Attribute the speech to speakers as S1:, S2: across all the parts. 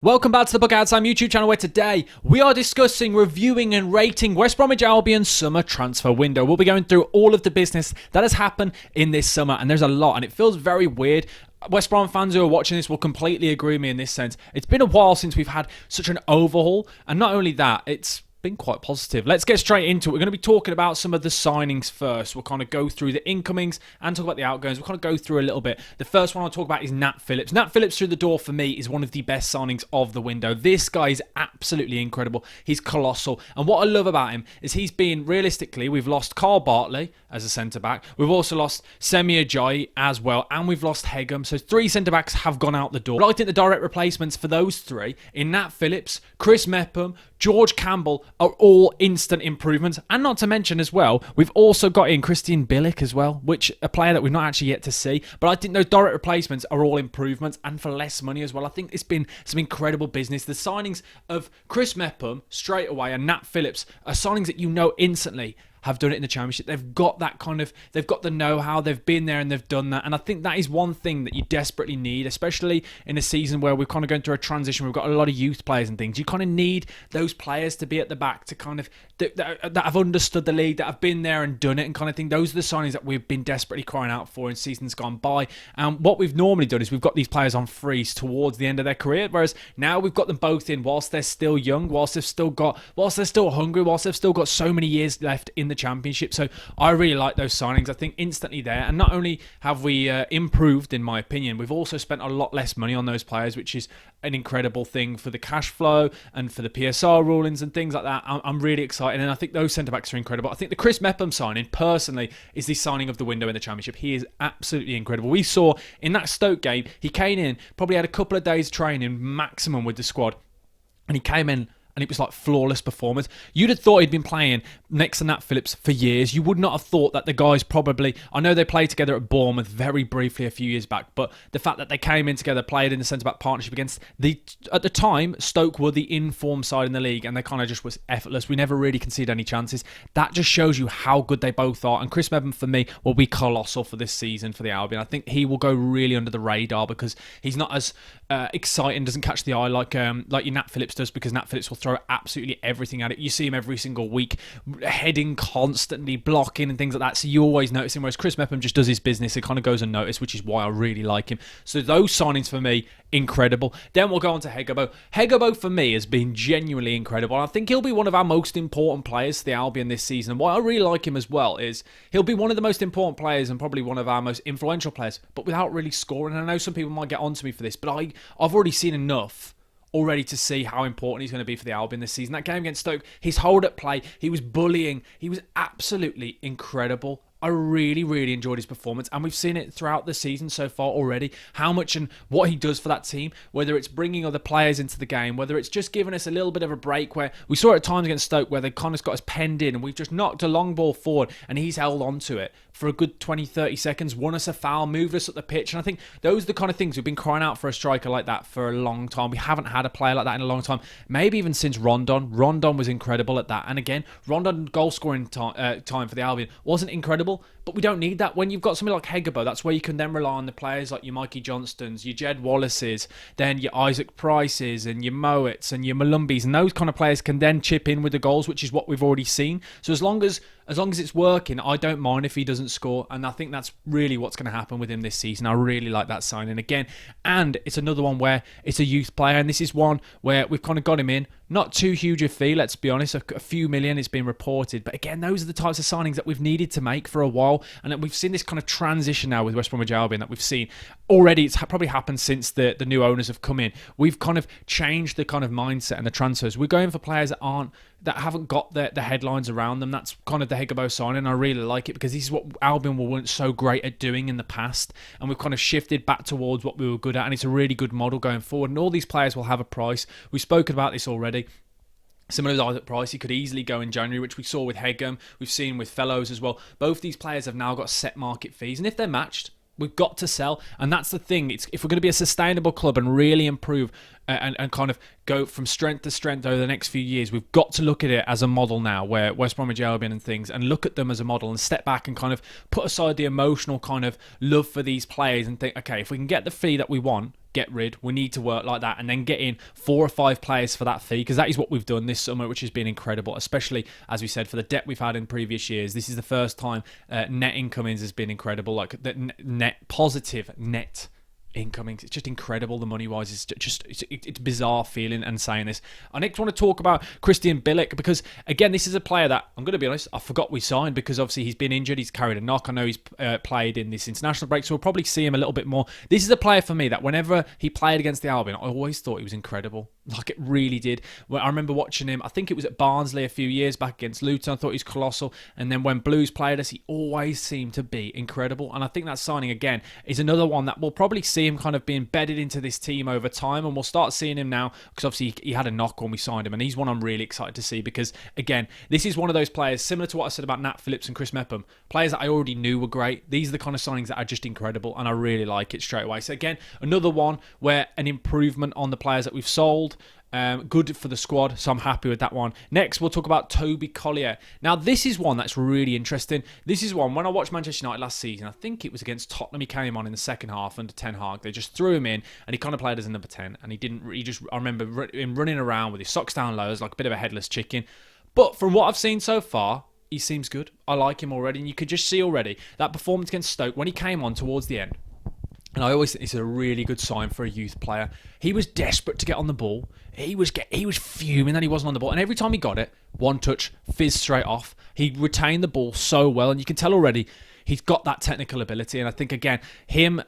S1: Welcome back to the BucketHatSam YouTube channel, where today we are discussing, reviewing and rating West Bromwich Albions summer transfer window. We'll be going through all of the business that has happened in this summer, and there's a lot, and it feels very weird. West Brom fans who are watching this will completely agree with me in this sense. It's been a while since we've had such an overhaul, and not only that, it's been quite positive. Let's get straight into it. We're going to be talking about some of the signings first. We'll kind of go through the incomings and talk about the outgoings. We'll kind of go through a little bit. The first one I'll talk about is Nat Phillips. Nat Phillips through the door for me is one of the best signings of the window. This guy is absolutely incredible. He's colossal. And what I love about him is he's been, realistically, we've lost Carl Bartley as a centre-back. We've also lost Semi Ajayi as well. And we've lost Hegum. So 3 centre-backs have gone out the door. But I think the direct replacements for those 3 in Nat Phillips, Chris Mepham, George Campbell are all instant improvements. And not to mention as well, we've also got in Christian Bilic as well, which a player that we've not actually yet to see. But I think those direct replacements are all improvements and for less money as well. I think it's been some incredible business. The signings of Chris Mepham straight away and Nat Phillips are signings that you know instantly have done it in the Championship. They've got that kind of, they've got the know-how, they've been there and they've done that. And I think that is one thing that you desperately need, especially in a season where we're kind of going through a transition. We've got a lot of youth players and things. You kind of need those players to be at the back to kind of, that have understood the league, that have been there and done it and kind of thing. Those are the signings that we've been desperately crying out for in seasons gone by. And what we've normally done is we've got these players on freeze towards the end of their career, whereas now we've got them both in whilst they're still young, whilst they're still hungry, whilst they've still got so many years left in the Championship. So I really like those signings. I think instantly there. And not only have we improved, in my opinion, we've also spent a lot less money on those players, which is an incredible thing for the cash flow and for the PSR rulings and things like that. I'm really excited. And I think those centre-backs are incredible. I think the Chris Mepham signing, personally, is the signing of the window in the Championship. He is absolutely incredible. We saw in that Stoke game, he came in, probably had a couple of days training maximum with the squad. And he came in, and it was like flawless performance. You'd have thought he'd been playing next to Nat Phillips for years. You would not have thought that the guys probably... I know they played together at Bournemouth very briefly a few years back, but the fact that they came in together, played in the centre-back partnership against the... At the time, Stoke were the in-form side in the league, and they kind of just was effortless. We never really conceded any chances. That just shows you how good they both are. And Chris Mepham, for me, will be colossal for this season for the Albion. I think he will go really under the radar because he's not as exciting, doesn't catch the eye like your Nat Phillips does, because Nat Phillips will throw absolutely everything at it. You see him every single week, heading constantly, blocking and things like that. So you always notice him, whereas Chris Mepham just does his business. It kind of goes unnoticed, which is why I really like him. So those signings for me, incredible. Then we'll go on to Hegabo. Hegabo for me has been genuinely incredible. I think he'll be one of our most important players to the Albion this season. And why I really like him as well is he'll be one of the most important players and probably one of our most influential players, but without really scoring. And I know some people might get onto me for this, but I've already seen enough already to see how important he's going to be for the Albion this season. That game against Stoke, his hold at play, he was bullying, he was absolutely incredible. I really, really enjoyed his performance, and we've seen it throughout the season so far already, how much and what he does for that team, whether it's bringing other players into the game, whether it's just giving us a little bit of a break, where we saw at times against Stoke where they kind of got us penned in and we've just knocked a long ball forward and he's held on to it for a good 20, 30 seconds, won us a foul, moved us up the pitch. And I think those are the kind of things we've been crying out for a striker like that for a long time. We haven't had a player like that in a long time, maybe even since Rondon. Rondon was incredible at that. And again, Rondon goal scoring time for the Albion wasn't incredible, but we don't need that. When you've got somebody like Hegabo, that's where you can then rely on the players like your Mikey Johnstons, your Jed Wallaces, then your Isaac Prices and your Mowats and your Malumbis, and those kind of players can then chip in with the goals, which is what we've already seen. So as long as it's working, I don't mind if he doesn't score, and I think that's really what's going to happen with him this season. I really like that signing again, and it's another one where it's a youth player, and this is one where we've kind of got him in. Not too huge a fee, let's be honest, a few million it's been reported, but again, those are the types of signings that we've needed to make for a while, and we've seen this kind of transition now with West Bromwich Albion that we've seen already. It's probably happened since the new owners have come in. We've kind of changed the kind of mindset and the transfers. We're going for players that haven't got the headlines around them. That's kind of the Hegabo signing. I really like it because this is what Albion weren't so great at doing in the past, and we've kind of shifted back towards what we were good at, and it's a really good model going forward. And all these players will have a price. We've spoken about this already. Similar to Isaac Price, he could easily go in January, which we saw with Hegum. We've seen with Fellows as well. Both these players have now got set market fees, and if they're matched, we've got to sell. And that's the thing. If we're going to be a sustainable club and really improve and kind of go from strength to strength over the next few years, we've got to look at it as a model now, where West Bromwich Albion and things, and look at them as a model and step back and kind of put aside the emotional kind of love for these players and think, okay, if we can get the fee that we want, get rid. We need to work like that and then get in 4 or 5 players for that fee, because that is what we've done this summer, which has been incredible, especially, as we said, for the depth we've had in previous years. This is the first time net incomings has been incredible, like the net positive net incomings. It's just incredible. The money wise, it's bizarre feeling and saying this. I next want to talk about Christian Bilic, because again, this is a player that I'm going to be honest, I forgot we signed, because obviously he's been injured, he's carried a knock. I know he's played in this international break, so we'll probably see him a little bit more. This is a player for me that whenever he played against the Albion, I always thought he was incredible. Like, it really did. Well, I remember watching him, I think it was at Barnsley a few years back against Luton. I thought he was colossal. And then when Blues played us, he always seemed to be incredible. And I think that signing, again, is another one that we'll probably see him kind of be embedded into this team over time. And we'll start seeing him now, because obviously he had a knock when we signed him. And he's one I'm really excited to see, because, again, this is one of those players, similar to what I said about Nat Phillips and Chris Mepham, players that I already knew were great. These are the kind of signings that are just incredible, and I really like it straight away. So, again, another one where an improvement on the players that we've sold. Good for the squad, so I'm happy with that one. Next, we'll talk about Toby Collier. Now, this is one that's really interesting. This is one, when I watched Manchester United last season, I think it was against Tottenham, he came on in the second half under Ten Hag. They just threw him in, and he kind of played as a number 10, and I remember him running around with his socks down low, like a bit of a headless chicken. But from what I've seen so far, he seems good. I like him already, and you could just see already that performance against Stoke, when he came on towards the end, and I always think it's a really good sign for a youth player. He was desperate to get on the ball. He was fuming that he wasn't on the ball. And every time he got it, one touch, fizz straight off. He retained the ball so well. And you can tell already he's got that technical ability. And I think, again, him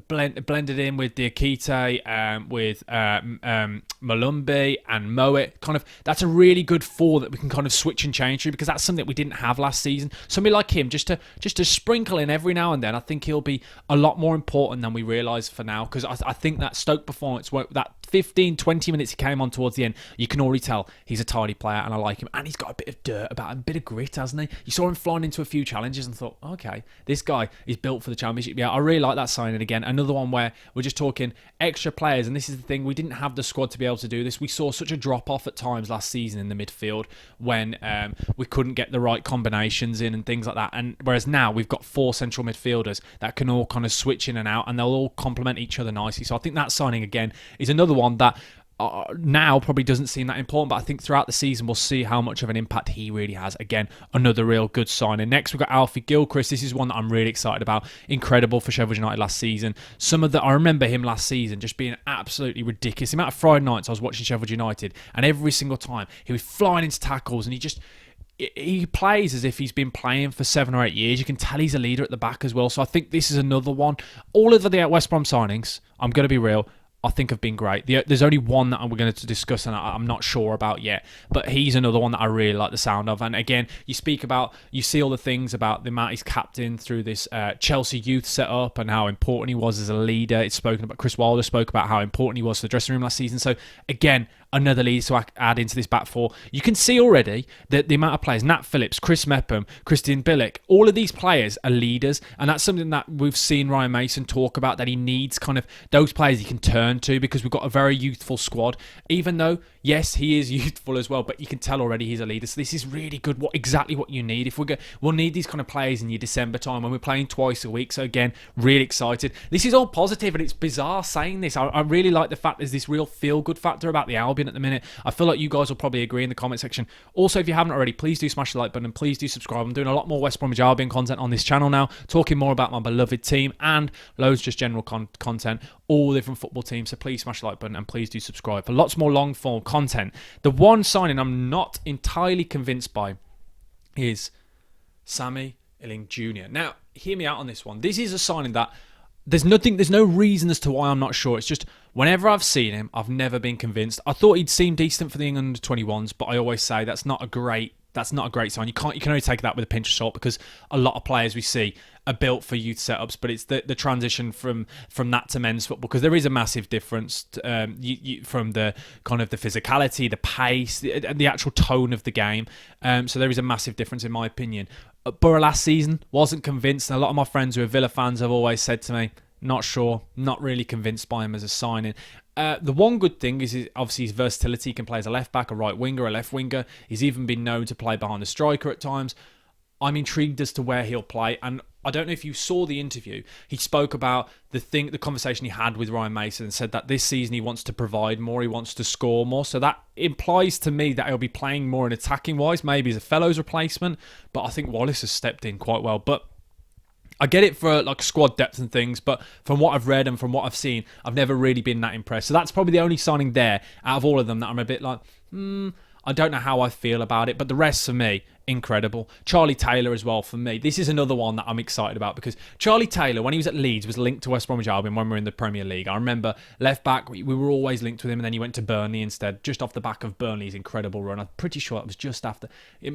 S1: blended in with Diakite, with Malumbi and Moet, kind of, that's a really good four that we can kind of switch and change through, because that's something that we didn't have last season. Somebody like him, just to sprinkle in every now and then, I think he'll be a lot more important than we realise for now, because I think that Stoke performance, that 15, 20 minutes he came on towards the end, you can already tell he's a tidy player, and I like him. And he's got a bit of dirt about him, a bit of grit, hasn't he? You saw him flying into a few challenges and thought, okay, this guy is built for the Championship. Yeah, I really like that signing. Again, another one where we're just talking extra players, and this is the thing, we didn't have the squad to be able to do this. We saw such a drop-off at times last season in the midfield when we couldn't get the right combinations in and things like that. And whereas now we've got 4 central midfielders that can all kind of switch in and out, and they'll all complement each other nicely. So I think that signing, again, is another one that now probably doesn't seem that important, but I think throughout the season we'll see how much of an impact he really has. Again, another real good signing. Next, we've got Alfie Gilchrist. This is one that I'm really excited about. Incredible for Sheffield United last season. I remember him last season just being absolutely ridiculous. The amount of Friday nights I was watching Sheffield United, and every single time he was flying into tackles, and he plays as if he's been playing for 7 or 8 years. You can tell he's a leader at the back as well. So I think this is another one. All of the West Brom signings, I'm going to be real, I think have been great. There's only one that we're going to discuss and I'm not sure about yet, but he's another one that I really like the sound of. And again, you see all the things about the amount he's captained through this Chelsea youth setup and how important he was as a leader. It's spoken about, Chris Wilder spoke about how important he was for the dressing room last season. So again, another leader to add into this back four. You can see already that the amount of players, Nat Phillips, Chris Mepham, Christian Bilic, all of these players are leaders, and that's something that we've seen Ryan Mason talk about, that he needs kind of those players he can turn to, because we've got a very youthful squad, even though, yes, he is youthful as well, but you can tell already he's a leader. So this is really good, exactly what you need. We'll need these kind of players in your December time when we're playing twice a week. So again, really excited. This is all positive, and it's bizarre saying this. I really like the fact there's this real feel-good factor about the Albion at the minute. I feel like you guys will probably agree in the comment section. Also, if you haven't already, please do smash the like button and please do subscribe. I'm doing a lot more West Bromwich Albion content on this channel now, talking more about my beloved team and loads just general content, all different football teams. So please smash the like button and please do subscribe for lots more long form content. The one signing I'm not entirely convinced by is Sammy Illing Jr. Now, hear me out on this one. This is a signing that there's no reason as to why I'm not sure. It's just whenever I've seen him, I've never been convinced. I thought he'd seemed decent for the England 21s, but I always say that's not a great sign. You can only take that with a pinch of salt, because a lot of players we see are built for youth setups, but it's the transition from that to men's football, because there is a massive difference from the kind of the physicality, the pace, the actual tone of the game. So there is a massive difference in my opinion. Borough last season, wasn't convinced, and a lot of my friends who are Villa fans have always said to me, not sure, not really convinced by him as a signing. The one good thing is obviously his versatility. He can play as a left back, a right winger, a left winger. He's even been known to play behind the striker at times. I'm intrigued as to where he'll play. And I don't know if you saw the interview. He spoke about the conversation he had with Ryan Mason and said that this season he wants to provide more, he wants to score more. So that implies to me that he'll be playing more in attacking wise, maybe as a Fellows replacement. But I think Wallace has stepped in quite well. But I get it for like squad depth and things, but from what I've read and from what I've seen, I've never really been that impressed. So that's probably the only signing there out of all of them that I'm a bit like, I don't know how I feel about it. But the rest for me, incredible. Charlie Taylor as well for me. This is another one that I'm excited about because Charlie Taylor, when he was at Leeds, was linked to West Bromwich Albion when we were in the Premier League. I remember left back, we were always linked with him, and then he went to Burnley instead, just off the back of Burnley's incredible run. I'm pretty sure it was just after.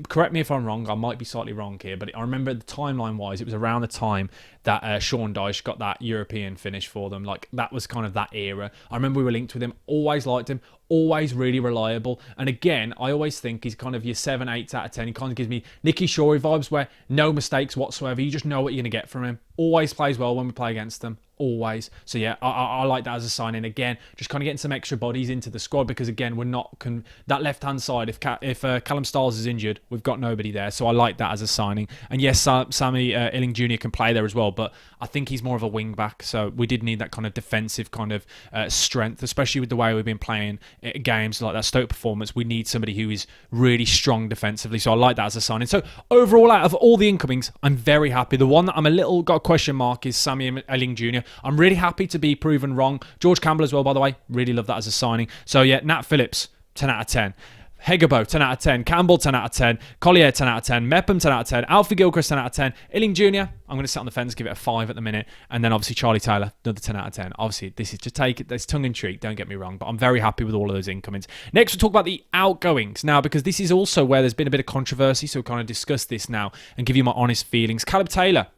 S1: Correct me if I'm wrong, I might be slightly wrong here, but I remember the timeline-wise, it was around the time that Sean Dyche got that European finish for them. Like, that was kind of that era. I remember we were linked with him, always liked him, always really reliable. And again, I always think he's kind of your 7, 8 out of 10. He kind of gives me Nicky Shorey vibes where no mistakes whatsoever. You just know what you're going to get from him. Always plays well when we play against them. Always. So yeah, I like that as a signing. Again, just kind of getting some extra bodies into the squad because again, we're not that left hand side. If Callum Stiles is injured, we've got nobody there. So I like that as a signing. And yes, Sammy Illing Jr. can play there as well, but I think he's more of a wing back. So we did need that kind of defensive kind of strength, especially with the way we've been playing games like that Stoke performance. We need somebody who is really strong defensively. So I like that as a signing. So overall, out of all the incomings, I'm very happy. The one that I'm a little got a question mark is Sammy Illing Jr. I'm really happy to be proven wrong. George Campbell as well, by the way. Really love that as a signing. So yeah, Nat Phillips, 10 out of 10. Hegabo, 10 out of 10. Campbell, 10 out of 10. Collier, 10 out of 10. Mepham, 10 out of 10. Alfie Gilchrist, 10 out of 10. Illing Jr., I'm going to sit on the fence, give it a 5 at the minute. And then obviously Charlie Taylor, another 10 out of 10. Obviously, this is just take it, there's tongue-in-cheek, don't get me wrong, but I'm very happy with all of those incomings. Next, we'll talk about the outgoings. Now, because this is also where there's been a bit of controversy, so we'll kind of discuss this now and give you my honest feelings. Caleb Taylor,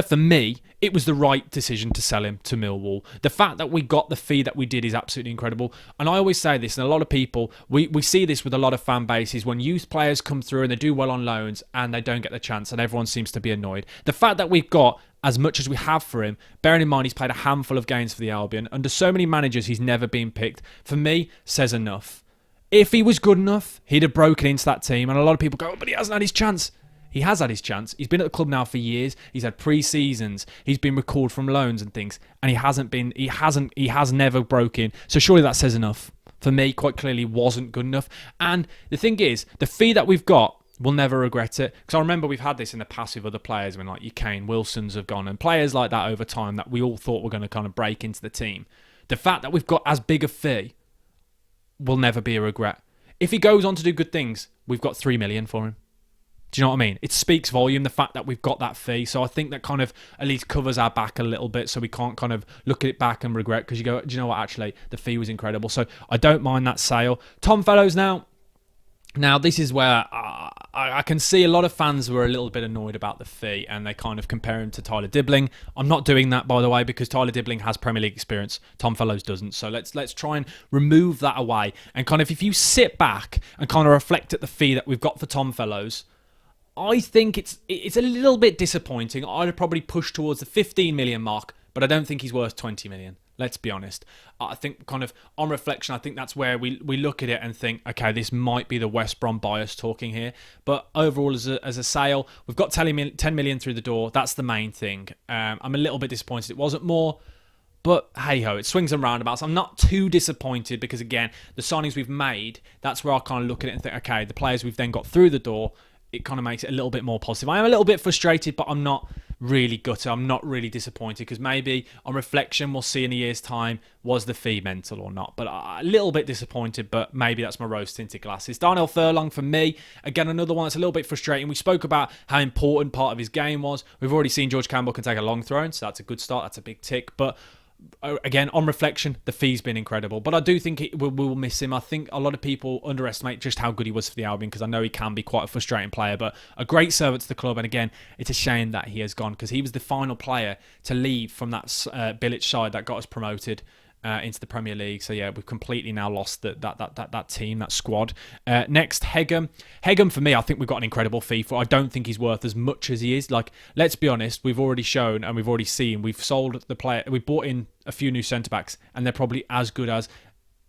S1: for me, it was the right decision to sell him to Millwall. The fact that we got the fee that we did is absolutely incredible. And I always say this, and a lot of people, we see this with a lot of fan bases, when youth players come through and they do well on loans and they don't get the chance and everyone seems to be annoyed. The fact that we've got as much as we have for him, bearing in mind he's played a handful of games for the Albion, under so many managers he's never been picked, for me, says enough. If he was good enough, he'd have broken into that team. And a lot of people go, but he hasn't had his chance. He has had his chance. He's been at the club now for years. He's had pre-seasons. He's been recalled from loans and things. And he has never broken. So surely that says enough. For me, quite clearly wasn't good enough. And the thing is, the fee that we've got, we'll never regret it. Because I remember we've had this in the past with other players when like your Kane Wilsons have gone and players like that over time that we all thought were going to kind of break into the team. The fact that we've got as big a fee will never be a regret. If he goes on to do good things, we've got 3 million for him. Do you know what I mean? It speaks volume, the fact that we've got that fee. So I think that kind of at least covers our back a little bit so we can't kind of look at it back and regret because you go, do you know what, actually, the fee was incredible. So I don't mind that sale. Tom Fellows now. Now, this is where I can see a lot of fans were a little bit annoyed about the fee and they kind of compare him to Tyler Dibbling. I'm not doing that, by the way, because Tyler Dibbling has Premier League experience. Tom Fellows doesn't. So let's try and remove that away. And kind of if you sit back and kind of reflect at the fee that we've got for Tom Fellows, I think it's a little bit disappointing. I'd probably push towards the 15 million mark, but I don't think he's worth 20 million. Let's be honest. I think kind of on reflection, I think that's where we look at it and think, okay, this might be the West Brom bias talking here. But overall, as a sale, we've got 10 million through the door. That's the main thing. I'm a little bit disappointed it wasn't more. But hey-ho, it swings and roundabouts. I'm not too disappointed because, again, the signings we've made, that's where I kind of look at it and think, okay, the players we've then got through the door, it kind of makes it a little bit more positive. I am a little bit frustrated, but I'm not really gutted. I'm not really disappointed because maybe on reflection, we'll see in a year's time, was the fee mental or not? But a little bit disappointed, but maybe that's my rose-tinted glasses. Darnell Furlong for me, again, another one that's a little bit frustrating. We spoke about how important part of his game was. We've already seen George Campbell can take a long throw, so that's a good start. That's a big tick. But again, on reflection, the fee's been incredible. But I do think we will miss him. I think a lot of people underestimate just how good he was for the Albion because I know he can be quite a frustrating player, but a great servant to the club. And again, it's a shame that he has gone because he was the final player to leave from that Bilic side that got us promoted into the Premier League. So yeah, we've completely now lost that team, that squad. Next, Hegam. Hegam for me, I think we've got an incredible fee for. I don't think he's worth as much as he is. Like, let's be honest, we've already shown and we've already seen, we've sold the player, we bought in a few new centre backs and they're probably as good as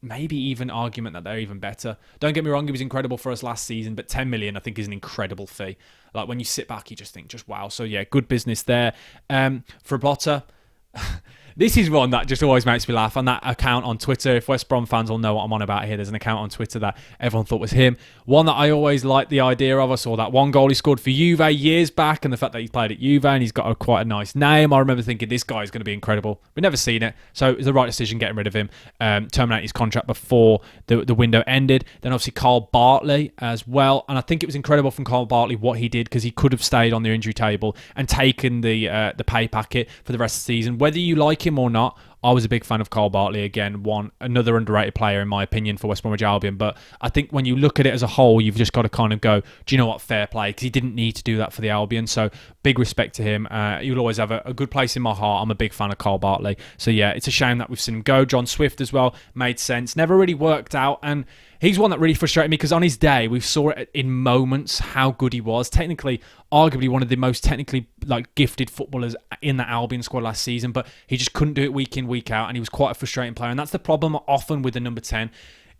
S1: maybe even argument that they're even better. Don't get me wrong, he was incredible for us last season, but 10 million I think is an incredible fee. Like when you sit back, you just think, just wow. So yeah, good business there. For Botta, this is one that just always makes me laugh. On that account on Twitter, if West Brom fans will know what I'm on about here, there's an account on Twitter that everyone thought was him. One that I always liked the idea of. I saw that one goal he scored for Juve years back, and the fact that he played at Juve and he's got quite a nice name. I remember thinking this guy is going to be incredible. We've never seen it, so it was the right decision getting rid of him, terminating his contract before the window ended. Then obviously Carl Bartley as well, and I think it was incredible from Carl Bartley what he did, because he could have stayed on the injury table and taken the pay packet for the rest of the season. Whether you like him or not, I was a big fan of Carl Bartley. Again, another underrated player in my opinion for West Bromwich Albion. But I think when you look at it as a whole, you've just got to kind of go, do you know what, fair play, because he didn't need to do that for the Albion. So big respect to him. He'll always have a good place in my heart. I'm a big fan of Carl Bartley. So yeah, it's a shame that we've seen him go. John Swift as well made sense. Never really worked out, and he's one that really frustrated me, because on his day, we saw it in moments how good he was. Technically, arguably one of the most technically gifted footballers in the Albion squad last season, but he just couldn't do it week in, week out, and he was quite a frustrating player. And that's the problem often with the number 10.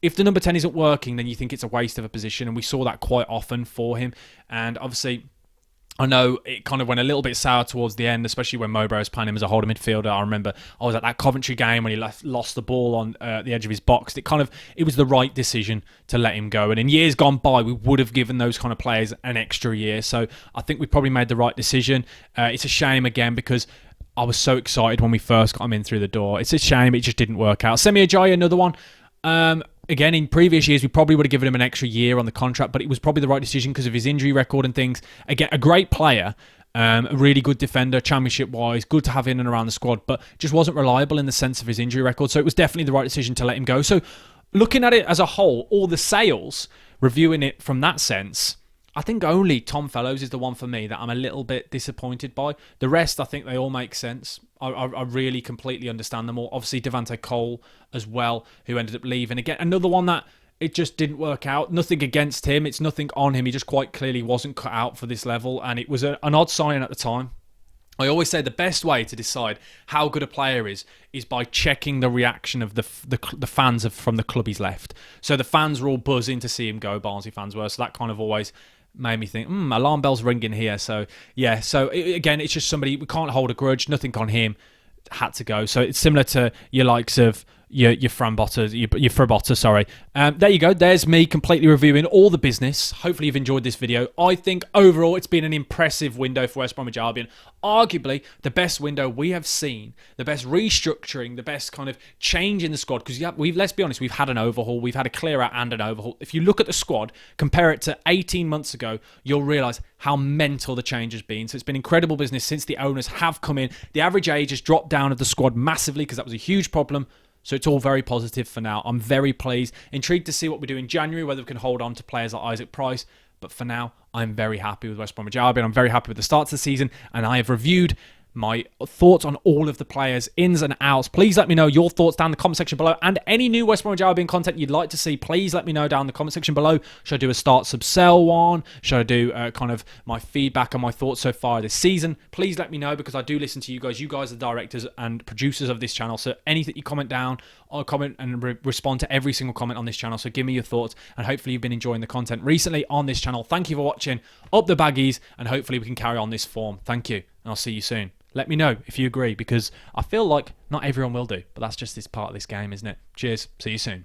S1: If the number 10 isn't working, then you think it's a waste of a position, and we saw that quite often for him. And obviously, I know it kind of went a little bit sour towards the end, especially when Mowbray was playing him as a holding midfielder. I remember I was at that Coventry game when he lost the ball on the edge of his box. It was the right decision to let him go. And in years gone by, we would have given those kind of players an extra year. So I think we probably made the right decision. It's a shame again, because I was so excited when we first got him in through the door. It's a shame it just didn't work out. Semi Ajayi, another one. Again, in previous years, we probably would have given him an extra year on the contract, but it was probably the right decision because of his injury record and things. Again, a great player, a really good defender, championship-wise, good to have in and around the squad, but just wasn't reliable in the sense of his injury record. So it was definitely the right decision to let him go. So looking at it as a whole, all the sales, reviewing it from that sense, I think only Tom Fellows is the one for me that I'm a little bit disappointed by. The rest, I think they all make sense. I really completely understand them all. Obviously, Devante Cole as well, who ended up leaving. Again, another one that it just didn't work out. Nothing against him. It's nothing on him. He just quite clearly wasn't cut out for this level, and it was an odd sign at the time. I always say the best way to decide how good a player is by checking the reaction of the fans from the club he's left. So the fans were all buzzing to see him go, Barnsley fans were, so that kind of always made me think, alarm bells ringing here. So yeah, again, it's just somebody, we can't hold a grudge, nothing on him, had to go. So it's similar to your likes of your Fran Botta, your Frabotta, sorry. There you go. There's me completely reviewing all the business. Hopefully you've enjoyed this video. I think overall it's been an impressive window for West Bromwich Albion. Arguably the best window we have seen, the best restructuring, the best kind of change in the squad. Because let's be honest, we've had an overhaul. We've had a clear out and an overhaul. If you look at the squad, compare it to 18 months ago, you'll realise how mental the change has been. So it's been incredible business since the owners have come in. The average age has dropped down of the squad massively, because that was a huge problem. So it's all very positive for now. I'm very pleased. Intrigued to see what we do in January, whether we can hold on to players like Isaac Price. But for now, I'm very happy with West Bromwich Albion. I'm very happy with the start to the season. And I have reviewed my thoughts on all of the players, ins and outs. Please let me know your thoughts down in the comment section below. And any new West Bromwich Albion content you'd like to see, please let me know down in the comment section below. Should I do a start, sub, sell one? Should I do kind of my feedback and my thoughts so far this season? Please let me know, because I do listen to you guys. You guys are the directors and producers of this channel. So anything you comment down, I'll comment and respond to every single comment on this channel. So give me your thoughts, and hopefully you've been enjoying the content recently on this channel. Thank you for watching. Up the baggies, and hopefully we can carry on this form. Thank you, and I'll see you soon. Let me know if you agree, because I feel like not everyone will do, but that's just this part of this game, isn't it? Cheers. See you soon.